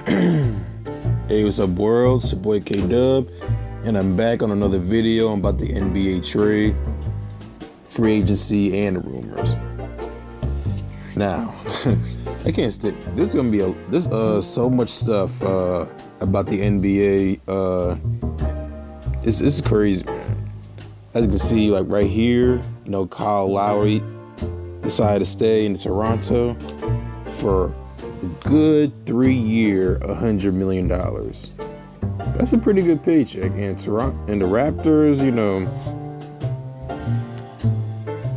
Hey, what's up, world? It's your boy K-Dub, and I'm back on another video about the NBA trade, free agency, and the rumors. Now, I can't stick. This is gonna be so much stuff about the NBA. It's crazy, man. As you can see, like right here, Kyle Lowry decided to stay in Toronto for a good 3-year, $100 million. That's a pretty good paycheck. And Toronto and the Raptors,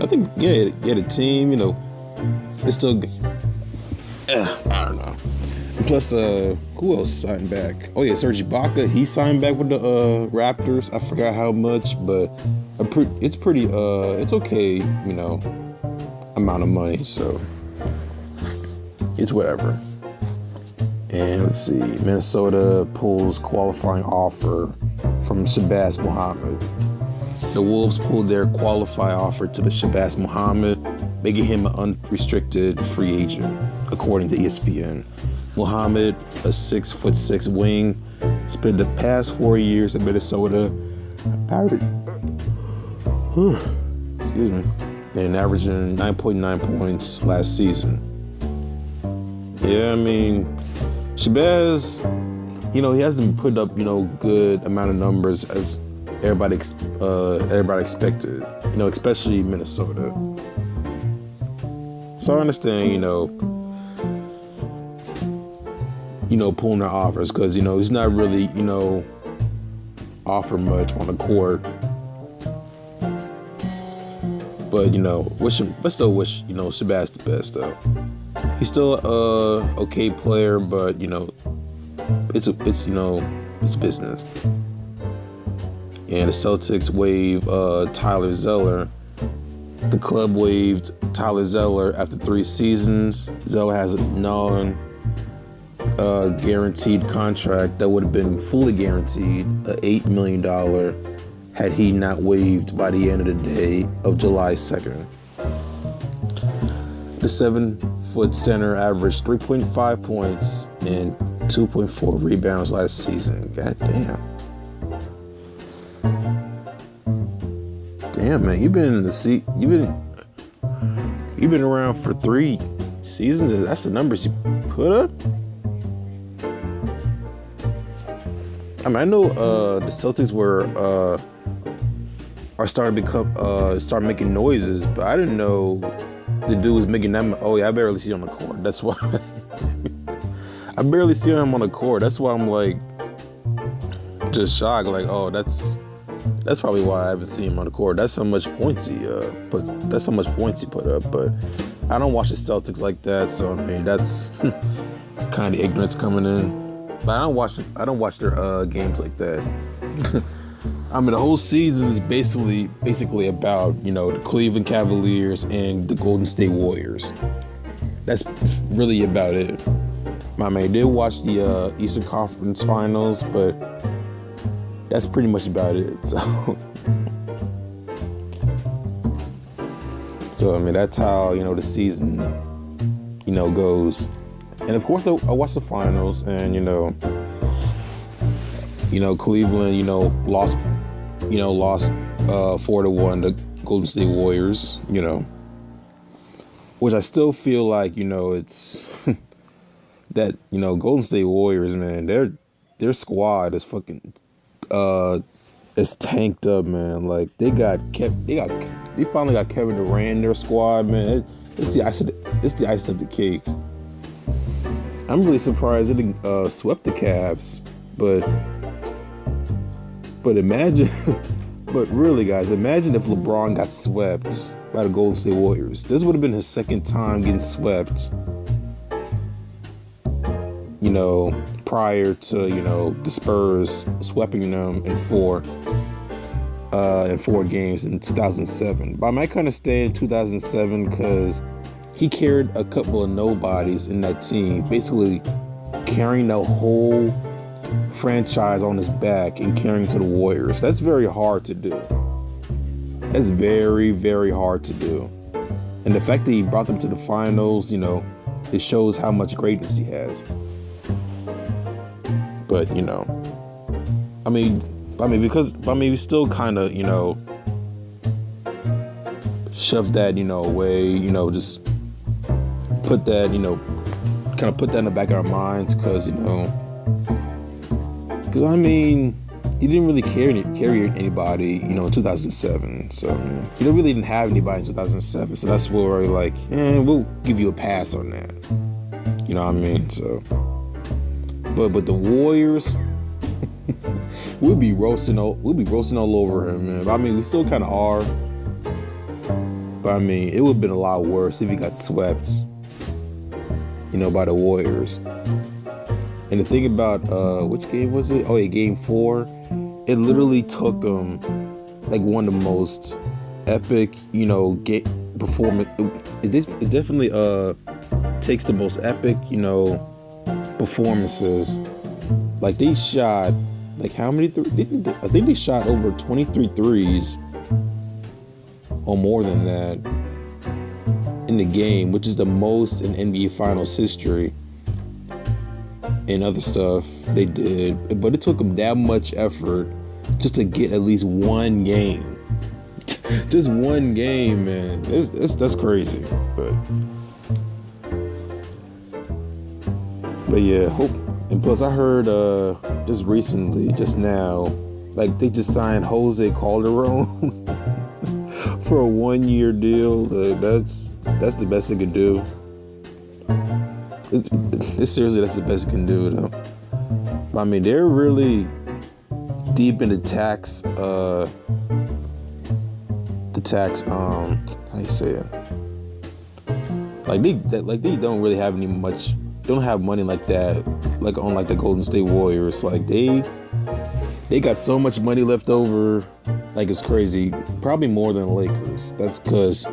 I think, the team, it's still, I don't know. And plus, who else signed back? Oh yeah, Serge Ibaka. He signed back with the Raptors. I forgot how much, but it's pretty. It's okay, amount of money. So it's whatever. And let's see, Minnesota pulls qualifying offer from Shabazz Muhammad. The Wolves pulled their qualifying offer to the Shabazz Muhammad, making him an unrestricted free agent, according to ESPN. Muhammad, a 6'6" wing, spent the past 4 years in Minnesota, and averaging 9.9 points last season. Yeah, I mean, Shabazz, he hasn't put up, good amount of numbers as everybody expected, especially Minnesota. So I understand, pulling their offers because, he's not really, offer much on the court. But, still wish, Shabazz the best, though. He's still a okay player, but, it's business. And the Celtics waive Tyler Zeller. The club waived Tyler Zeller after 3 seasons. Zeller has a non-guaranteed contract that would have been fully guaranteed, $8 million, had he not waived by the end of the day of July 2nd. The 7-foot center averaged 3.5 points and 2.4 rebounds last season. God damn. Damn, man, you've been around for 3 seasons. That's the numbers you put up. I mean, I know the Celtics are starting to start making noises, but I didn't know the dude was making that. Oh yeah, I barely see him on the court. That's why I barely see him on the court. That's why I'm like just shocked. Like, oh, that's probably why I haven't seen him on the court. That's how much points he put up. But I don't watch the Celtics like that, so I mean that's kind of ignorance coming in. But I don't watch their games like that. I mean, the whole season is basically about, the Cleveland Cavaliers and the Golden State Warriors. That's really about it. I mean, I did watch the Eastern Conference Finals, but that's pretty much about it. So I mean, that's how, the season, goes. And of course, I watched the finals, and Cleveland, lost 4-1 to Golden State Warriors, which I still feel like, it's that, Golden State Warriors, man, their squad is fucking is tanked up, man. Like they finally got Kevin Durant in their squad, man. It's the icing of the cake. I'm really surprised they didn't swept the Cavs, but imagine, but really, guys, imagine if LeBron got swept by the Golden State Warriors. This would have been his second time getting swept, prior to, the Spurs sweeping them in 4 games in 2007. But I might kind of stay in 2007 because he carried a couple of nobodies in that team, basically carrying the whole franchise on his back and carrying to the Warriors. That's very hard to do. That's very, very hard to do. And the fact that he brought them to the finals, it shows how much greatness he has. But we still kind of shove that away. Just put that kind of put that in the back of our minds, because he didn't really carry anybody, in 2007. So he really didn't have anybody in 2007. So that's where we're like, we'll give you a pass on that. You know what I mean? So, but the Warriors, we'll be roasting all over him, man. We still kind of are. But it would have been a lot worse if he got swept, by the Warriors. And the thing about which game was it? Oh yeah, Game 4. It literally took him like one of the most epic, performance. It definitely takes the most epic, performances. Like they shot like how many? I think they shot over 23 threes or more than that in the game, which is the most in NBA Finals history. And other stuff they did, but it took them that much effort just to get at least one game. Just one game, man. That's crazy. But yeah, hope. And plus, I heard just now, like they just signed Jose Calderon for a 1-year deal. That's the best they could do. Seriously, that's the best it can do, though. But they're really deep in the tax. How you say it? Like they don't really have don't have money like that, like on like the Golden State Warriors. Like they got so much money left over, like it's crazy. Probably more than the Lakers. That's because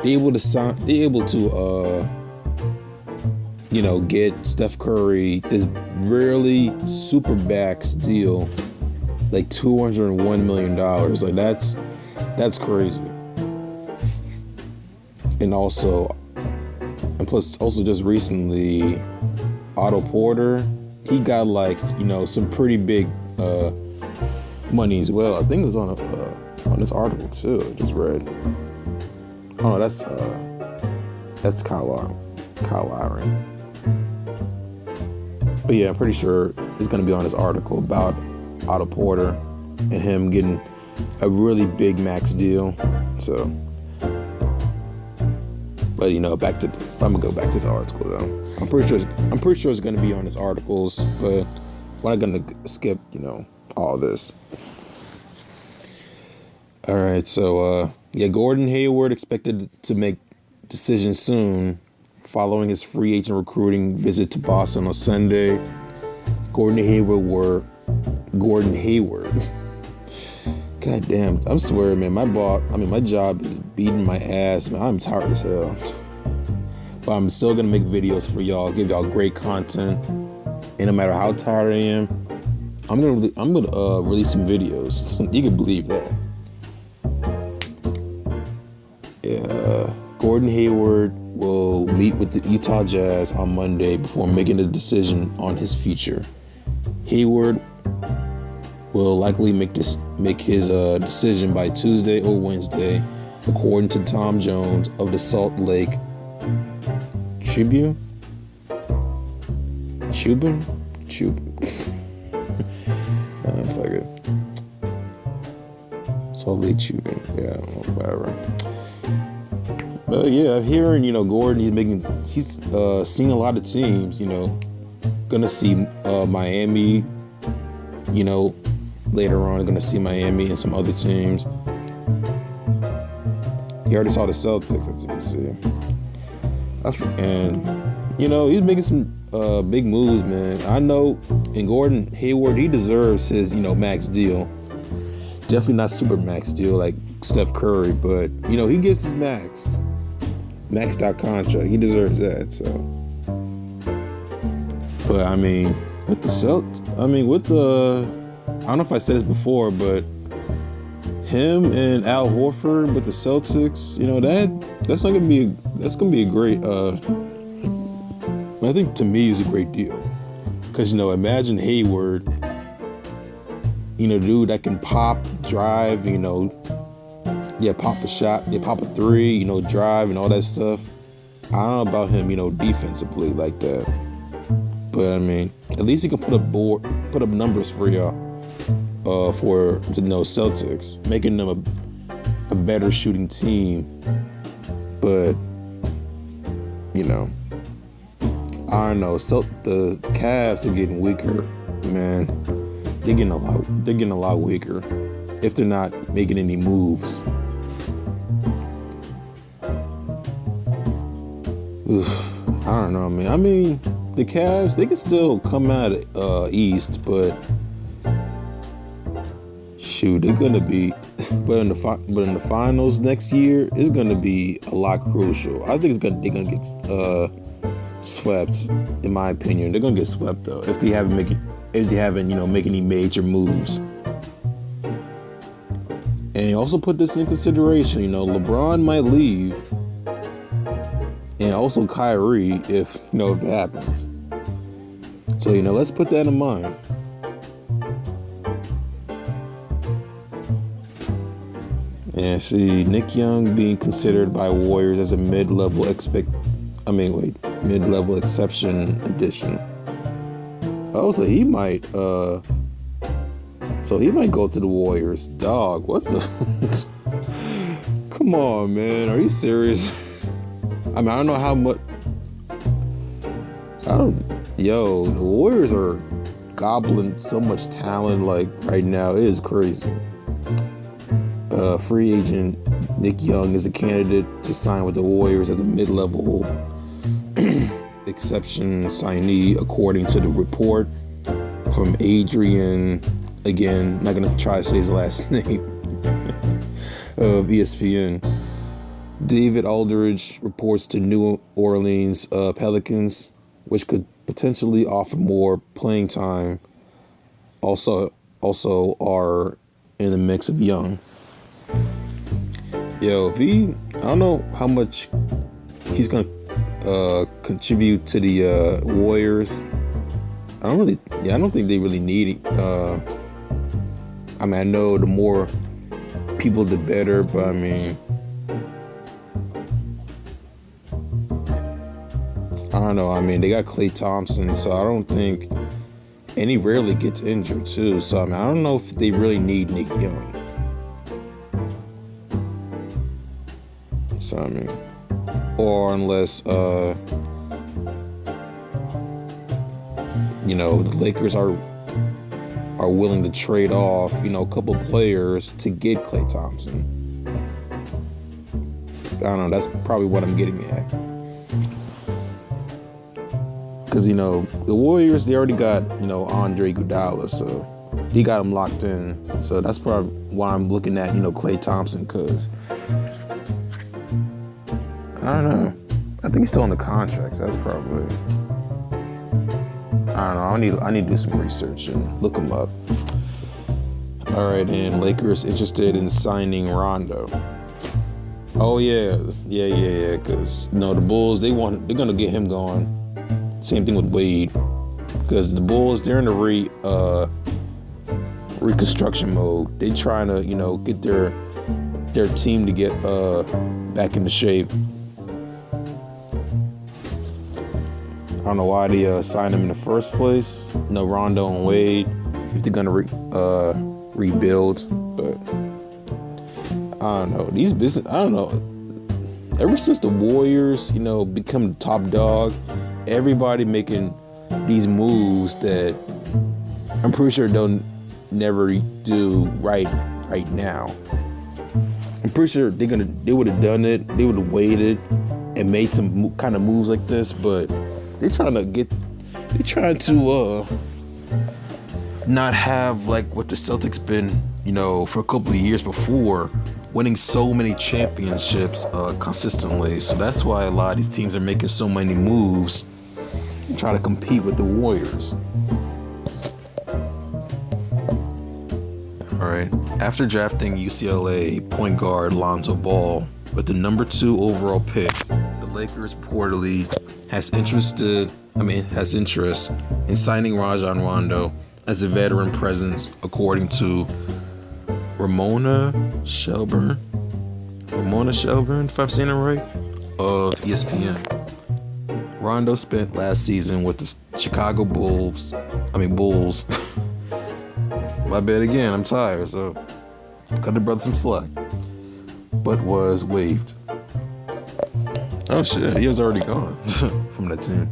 they're able to get Steph Curry this really super max deal, like $201 million. Like that's crazy. And plus just recently, Otto Porter, he got like some pretty big money as well. I think it was on this article too. I just read. Oh, that's Kyle Lowry. But yeah, I'm pretty sure it's going to be on this article about Otto Porter and him getting a really big max deal. So, but I'm gonna go back to the article though. I'm pretty sure it's going to be on his articles, but we're not going to skip all this. All right, so Gordon Hayward expected to make decisions soon, following his free agent recruiting visit to Boston on Sunday. Gordon Hayward. God damn, I'm swearing, man. My job is beating my ass, man. I'm tired as hell. But I'm still gonna make videos for y'all, give y'all great content. And no matter how tired I am, I'm gonna release some videos. You can believe that. Yeah, Gordon Hayward will meet with the Utah Jazz on Monday before making a decision on his future. Hayward will likely make his decision by Tuesday or Wednesday, according to Tom Jones of the Salt Lake Tribune. Fuck it. Salt Lake Tribune. Yeah, whatever. But yeah, I'm hearing, Gordon, he's seeing a lot of teams, gonna see Miami, later on, gonna see Miami and some other teams. You already saw the Celtics, as you can see. And, he's making some big moves, man. I know, and Gordon Hayward, he deserves his, max deal. Definitely not super max deal like Steph Curry, but, he gets his maxed out contract. He deserves that, so. But, with the Celtics, I don't know if I said this before, but him and Al Horford with the Celtics, that's gonna be a great. I think to me is a great deal, Because, imagine Hayward, dude that can pop, drive, pop a shot, pop a three, drive and all that stuff. I don't know about him, defensively like that. But, at least he can put up numbers for y'all, for the Celtics, making them a better shooting team. But, I don't know. So the Cavs are getting weaker, man. They're getting a lot weaker if they're not making any moves. I don't know, man. The Cavs, they can still come out East, but shoot, they're gonna be. But in the finals next year, it's gonna be a lot crucial. I think they're gonna get swept. In my opinion, they're gonna get swept though if they haven't make any major moves. And also put this in consideration. LeBron might leave, and also Kyrie if it happens. So let's put that in mind. And see, Nick Young being considered by Warriors as a mid-level exception addition. Oh, so he might go to the Warriors. Dog, what the? Come on, man. Are you serious? I don't know how much. The Warriors are gobbling so much talent like right now. It is crazy. Free agent Nick Young is a candidate to sign with the Warriors as a mid-level exception signee, according to the report from Adrian. Again, not gonna try to say his last name. Of ESPN. David Aldridge reports to New Orleans Pelicans, which could potentially offer more playing time. Also are in the mix of Young. I don't know how much he's gonna contribute to the Warriors. I don't think they really need it. I know the more people, the better, but I don't know. They got Klay Thompson, so I don't think, and he rarely gets injured too. So I don't know if they really need Nick Young. So or unless the Lakers are willing to trade off a couple players to get Klay Thompson. I don't know. That's probably what I'm getting at. Because the Warriors, they already got Andre Iguodala, so he got him locked in. So that's probably why I'm looking at Klay Thompson, because I don't know. I think he's still on the contract, so that's probably. I don't know. I need to do some research and look him up. All right, and Lakers interested in signing Rondo. Oh yeah. Because the Bulls, they're gonna get him going. Same thing with Wade, because the Bulls, they're in the reconstruction mode. They trying to get their team to get back into shape. I don't know why they signed him in the first place. Rondo and Wade, if they're gonna rebuild, but I don't know. I don't know. Ever since the Warriors, become the top dog, everybody making these moves that I'm pretty sure they'll never do right now. I'm pretty sure they would have done it. They would have waited and made some kind of moves like this, but they're trying to not have like what the Celtics been, for a couple of years before, winning so many championships consistently. So that's why a lot of these teams are making so many moves and try to compete with the Warriors. All right. After drafting UCLA point guard Lonzo Ball with the number 2 overall pick, the Lakers reportedly has interest in signing Rajon Rondo as a veteran presence, according to Ramona Shelburne, if I'm saying it right, of ESPN. Rondo spent last season with the Chicago Bulls. My bad again, I'm tired, so cut the brother some slack. But was waived. Oh shit, he was already gone from that team.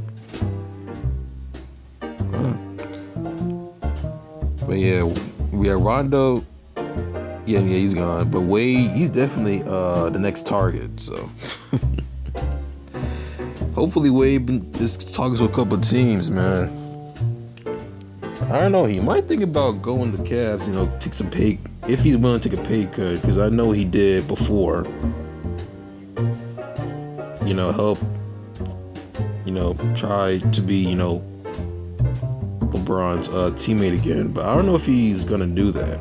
But yeah, Rondo. Yeah, he's gone. But Wade, he's definitely the next target. So hopefully Wade is talking to a couple of teams, man. I don't know. He might think about going to the Cavs. Take some pay if he's willing to take a pay cut, because I know he did before. Help. Try to be LeBron's teammate again. But I don't know if he's gonna do that.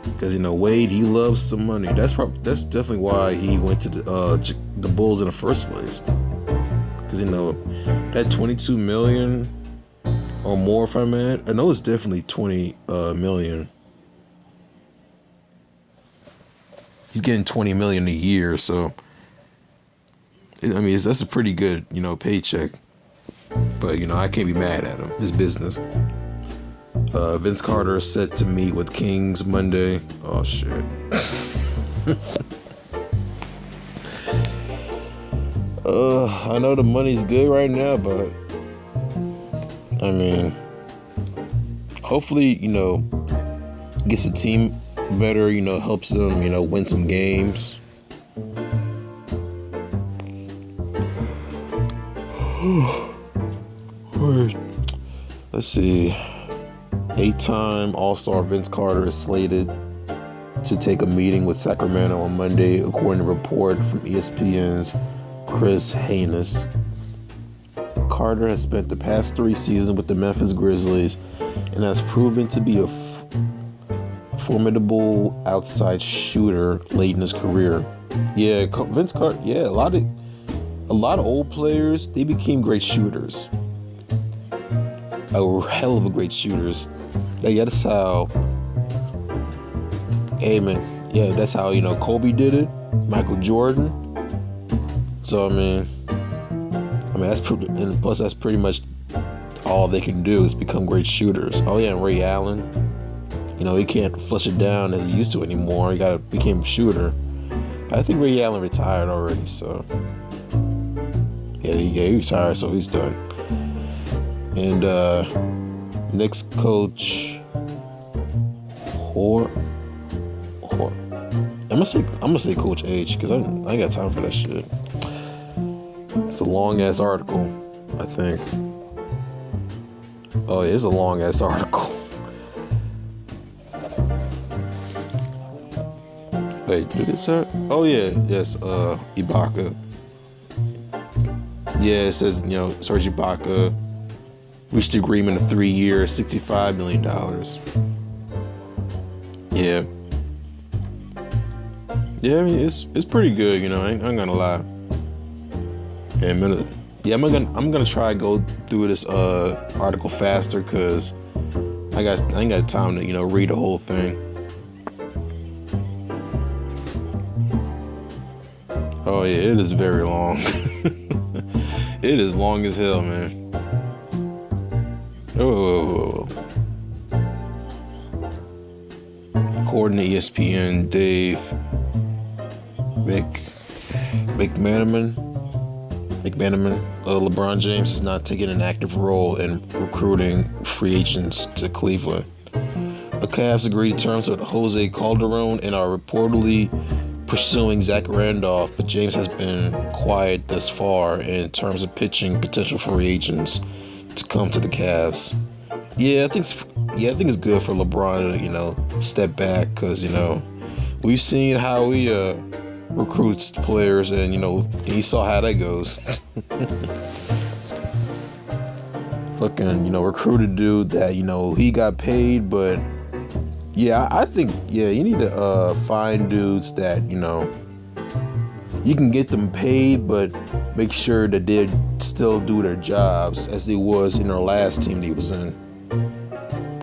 Because Wade, he loves some money. That's definitely why he went to the Bulls in the first place. Because that $22 million or more, if I'm at, I know it's definitely $20 million. He's getting $20 million a year, so that's a pretty good paycheck. But I can't be mad at him. It's business. Vince Carter is set to meet with Kings Monday. Oh shit. I know the money's good right now, but hopefully, gets the team better, helps them, win some games. Let's see. 8-time All-Star Vince Carter is slated to take a meeting with Sacramento on Monday, according to a report from ESPN's Chris Haynes. Carter has spent the past 3 seasons with the Memphis Grizzlies and has proven to be a formidable outside shooter late in his career. Yeah, Vince Carter. Yeah, a lot of old players, they became great shooters. A hell of a great shooters. Yeah, that's how. Hey man, yeah, that's how Kobe did it. Michael Jordan. So that's and plus that's pretty much all they can do is become great shooters. Oh yeah, and Ray Allen. He can't flush it down as he used to anymore. He became a shooter. I think Ray Allen retired already. So yeah, he retired, so he's done. And Knicks coach I'm gonna say Coach H, because I ain't got time for that shit. It's a long ass article, I think. Oh, it's a long ass article. Wait, did it say? Oh yeah, yes. Ibaka. Yeah, it says Serge Ibaka reached agreement of 3 years, $65 million. Yeah. Yeah, it's pretty good, I ain't gonna lie. And I'm gonna try to go through this article faster, cause I ain't got time to read the whole thing. Oh yeah, it is very long. It is long as hell, man. Oh. According to ESPN, Dave McManaman, LeBron James is not taking an active role in recruiting free agents to Cleveland. The Cavs agreed terms with Jose Calderon and are reportedly pursuing Zach Randolph, but James has been quiet thus far in terms of pitching potential free agents to come to the Cavs. I think it's good for LeBron to step back, because we've seen how he recruits players, and you saw how that goes. Fucking recruited dude that he got paid, but I think you need to find dudes that you can get them paid, but make sure that they still do their jobs as they was in their last team they was in.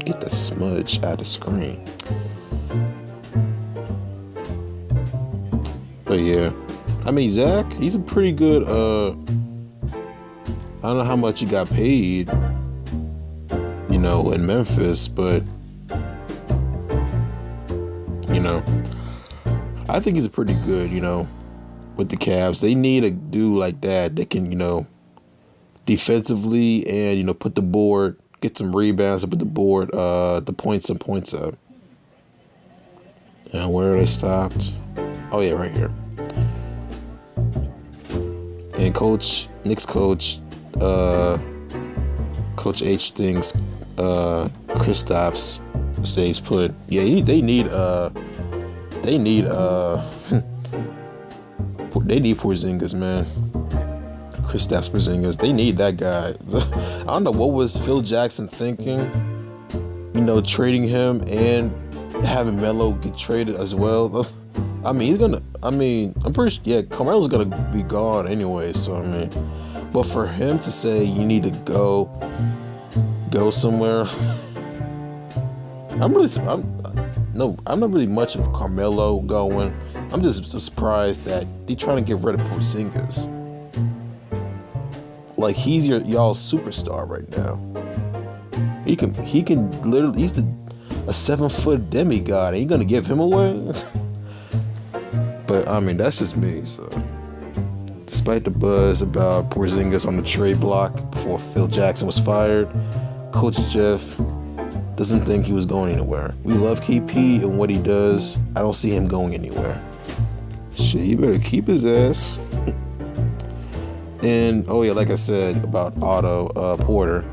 Get that smudge out of the screen. But yeah, I mean, Zach, he's a pretty good, I don't know how much he got paid, you know, in Memphis, but, you know, I think he's a pretty good, you know, with the Cavs. They need a dude like that can, you know, defensively and, you know, put the board, get some rebounds, and put the board, the points up. And where are they stopped? Oh yeah, right here. And Knicks coach, Coach H thinks Kristaps stays put. Yeah, they need Porzingis, man. Kristaps Porzingis. They need that guy. I don't know what was Phil Jackson thinking, you know, trading him and having Melo get traded as well. I mean, I'm pretty sure, yeah, Carmelo's gonna be gone anyway, so I mean, but for him to say you need to go somewhere, I'm not really much of Carmelo going. I'm just surprised that they trying to get rid of Porzingis. Like, he's y'all's superstar right now. He can literally, he's a 7-foot demigod, and you gonna give him away? But I mean, that's just me. So, despite the buzz about Porzingis on the trade block before Phil Jackson was fired, Coach Jeff doesn't think he was going anywhere. We love KP and what he does. I don't see him going anywhere. Shit, you better keep his ass. And oh yeah, like I said about Otto Porter,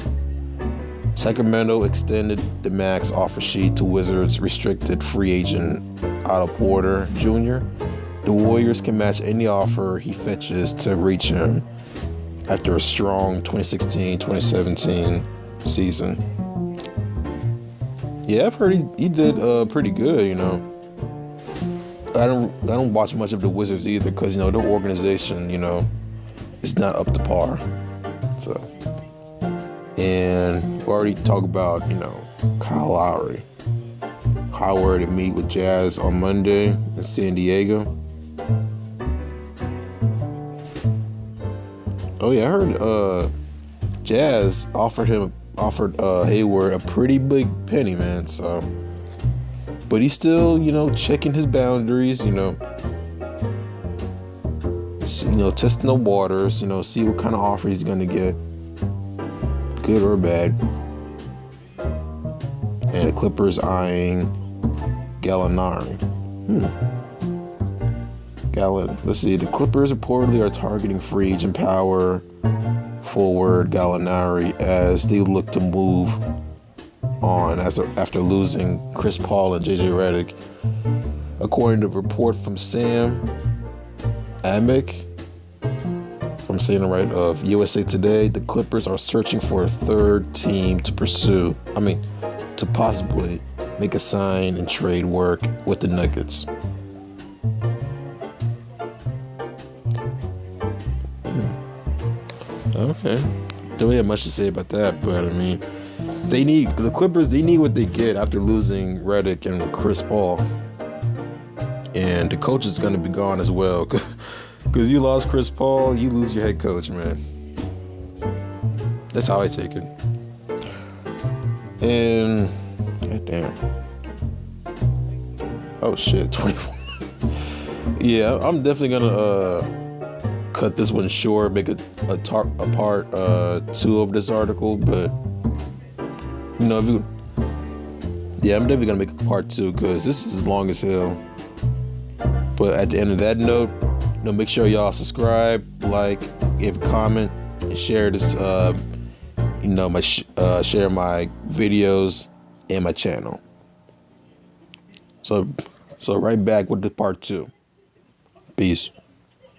Sacramento extended the max offer sheet to Wizards restricted free agent Otto Porter Jr. The Warriors can match any offer he fetches to reach him after a strong 2016-2017 season. Yeah, I've heard he did pretty good, you know. I don't watch much of the Wizards either because, you know, their organization, you know, is not up to par. So, and we already talked about, you know, Kyle Lowry. Hayward to meet with Jazz on Monday in San Diego. Oh yeah, I heard Jazz offered Hayward a pretty big penny, man. So, but he's still, you know, checking his boundaries, you know, testing the waters, you know, see what kind of offer he's gonna get, good or bad. And the Clippers eyeing Gallinari. Let's see. The Clippers reportedly are targeting free agent power forward Gallinari as they look to move on after losing Chris Paul and JJ Redick. According to a report from Sam Amick from CNN of USA Today, the Clippers are searching for a third team to possibly make a sign and trade work with the Nuggets. Okay. Don't really have much to say about that, but I mean, the Clippers need what they get after losing Redick and Chris Paul. And the coach is going to be gone as well. Because you lost Chris Paul, you lose your head coach, man. That's how I take it. And, goddamn. Oh shit, 24. Yeah, I'm definitely going to cut this one short, make a part 2 of this article, but you know, I'm definitely gonna make a part 2 because this is long as hell. But at the end of that note, you know, make sure y'all subscribe, like, give a comment, and share this. Share my videos and my channel. So right back with the part 2. Peace.